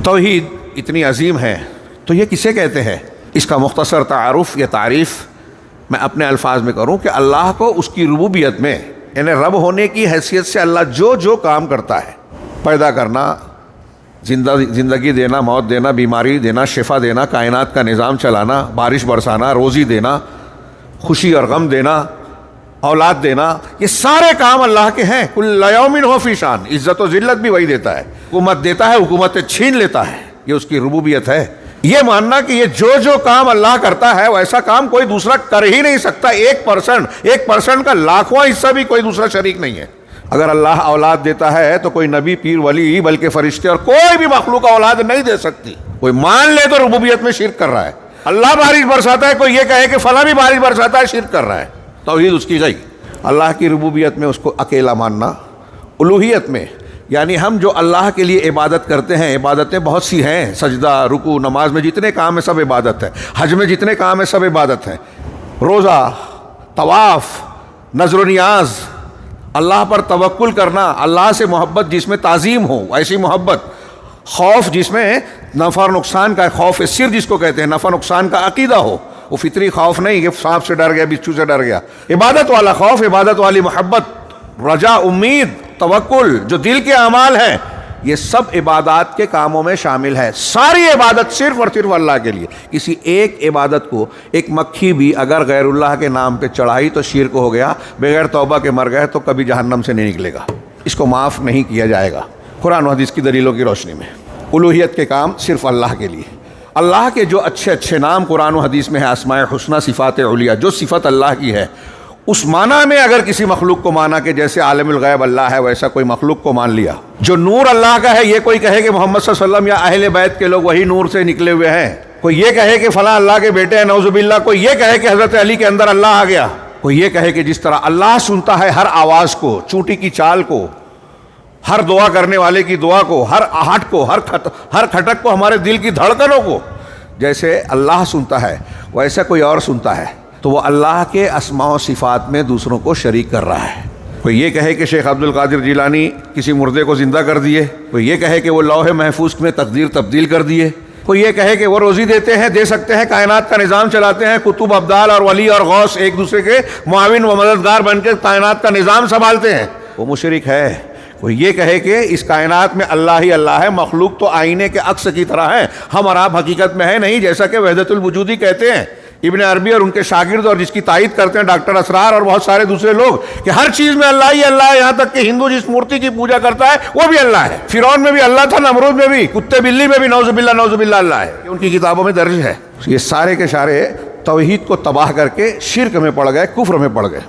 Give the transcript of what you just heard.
توحید اتنی عظیم ہے تو یہ کسے کہتے ہیں؟ اس کا مختصر تعارف یا تعریف میں اپنے الفاظ میں کروں کہ اللہ کو اس کی ربوبیت میں، یعنی رب ہونے کی حیثیت سے اللہ جو کام کرتا ہے، پیدا کرنا، زندگی دینا، موت دینا، بیماری دینا، شفا دینا، کائنات کا نظام چلانا، بارش برسانا، روزی دینا، خوشی اور غم دینا، اولاد دینا، یہ سارے کام اللہ کے ہیں۔ کل یوم ہو فی شان، عزت و ذلت بھی وہی دیتا ہے، حکومت دیتا ہے، حکومت چھین لیتا ہے، یہ اس کی ربوبیت ہے۔ یہ ماننا کہ یہ جو کام اللہ کرتا ہے ویسا کام کوئی دوسرا کر ہی نہیں سکتا، 1% کا لاکھواں حصہ بھی کوئی دوسرا شریک نہیں ہے۔ اگر اللہ اولاد دیتا ہے تو کوئی نبی، پیر، ولی، بلکہ فرشتے اور کوئی بھی مخلوق اولاد نہیں دے سکتی۔ کوئی مان لے تو ربوبیت میں شرک کر رہا ہے۔ اللہ بارش برساتا ہے، کوئی یہ کہے کہ فلاں بھی بارش برساتا ہے، شرک کر رہا ہے۔ توحید اس کی گئی۔ اللہ کی ربوبیت میں اس کو اکیلا ماننا، الوہیت میں یعنی ہم جو اللہ کے لیے عبادت کرتے ہیں، عبادتیں بہت سی ہیں، سجدہ، رکوع، نماز میں جتنے کام ہیں سب عبادت ہے، حج میں جتنے کام ہیں سب عبادت ہے، روزہ، طواف، نذر و نیاز، اللہ پر توکل کرنا، اللہ سے محبت جس میں تعظیم ہو ایسی محبت، خوف جس میں نفع اور نقصان کا، خوف سر جس کو کہتے ہیں، نفع نقصان کا عقیدہ ہو، وہ فطری خوف نہیں کہ سانپ سے ڈر گیا، بچھو سے ڈر گیا، عبادت والا خوف، عبادت والی محبت، رجا، امید، توکل جو دل کے اعمال ہیں، یہ سب عبادات کے کاموں میں شامل ہے۔ ساری عبادت صرف اور صرف اللہ کے لیے۔ کسی ایک عبادت کو ایک مکھی بھی اگر غیر اللہ کے نام پہ چڑھائی تو شرک ہو گیا، بغیر توبہ کے مر گئے تو کبھی جہنم سے نہیں نکلے گا، اس کو معاف نہیں کیا جائے گا قرآن و حدیث کی دلیلوں کی روشنی میں۔ الوہیت کے کام صرف اللہ کے لیے۔ اللہ کے جو اچھے نام قرآن و حدیث میں ہے، اسماء حسنہ، صفات علیہ، جو صفت اللہ کی ہے، اس معنی میں اگر کسی مخلوق کو مانا کہ جیسے عالم الغیب اللہ ہے ویسا کوئی مخلوق کو مان لیا، جو نور اللہ کا ہے، یہ کوئی کہے کہ محمد صلی اللہ علیہ وسلم یا اہل بیت کے لوگ وہی نور سے نکلے ہوئے ہیں، کوئی یہ کہے کہ فلاں اللہ کے بیٹے ہیں، نعوذ باللہ، کوئی یہ کہے کہ حضرت علی کے اندر اللہ آ گیا، کوئی یہ کہے کہ جس طرح اللہ سنتا ہے ہر آواز کو، چونٹی کی چال کو، ہر دعا کرنے والے کی دعا کو، ہر آہٹ کو، ہر کھٹک کو، ہمارے دل کی دھڑکنوں کو، جیسے اللہ سنتا ہے ویسا کوئی اور سنتا ہے، تو وہ اللہ کے اسماء و صفات میں دوسروں کو شریک کر رہا ہے۔ کوئی یہ کہے کہ شیخ عبد القادر جیلانی کسی مردے کو زندہ کر دیے، کوئی یہ کہے کہ وہ لوح محفوظ میں تقدیر تبدیل کر دیے، کوئی یہ کہے کہ وہ روزی دیتے ہیں، دے سکتے ہیں، کائنات کا نظام چلاتے ہیں، کتب، ابدال اور ولی اور غوث ایک دوسرے کے معاون و مددگار بن کے کائنات کا نظام سنبھالتے ہیں، وہ مشرک ہے۔ کوئی یہ کہے کہ اس کائنات میں اللہ ہی اللہ ہے، مخلوق تو آئینے کے عکس کی طرح ہے، ہم اور آپ حقیقت میں ہے نہیں، جیسا کہ وحدت الوجودی کہتے ہیں ابن عربی اور ان کے شاگرد، اور جس کی تائید کرتے ہیں ڈاکٹر اسرار اور بہت سارے دوسرے لوگ، کہ ہر چیز میں اللہ ہی اللہ ہے، یہاں تک کہ ہندو جس مورتی کی پوجا کرتا ہے وہ بھی اللہ ہے، فرعون میں بھی اللہ تھا، نمرود میں بھی، کتے بلی میں بھی نعوذ باللہ اللہ ہے، ان کی کتابوں میں درج ہے۔ یہ سارے کے سارے توحید کو تباہ کر کے شرک میں پڑ گئے، کفر میں پڑ گئے۔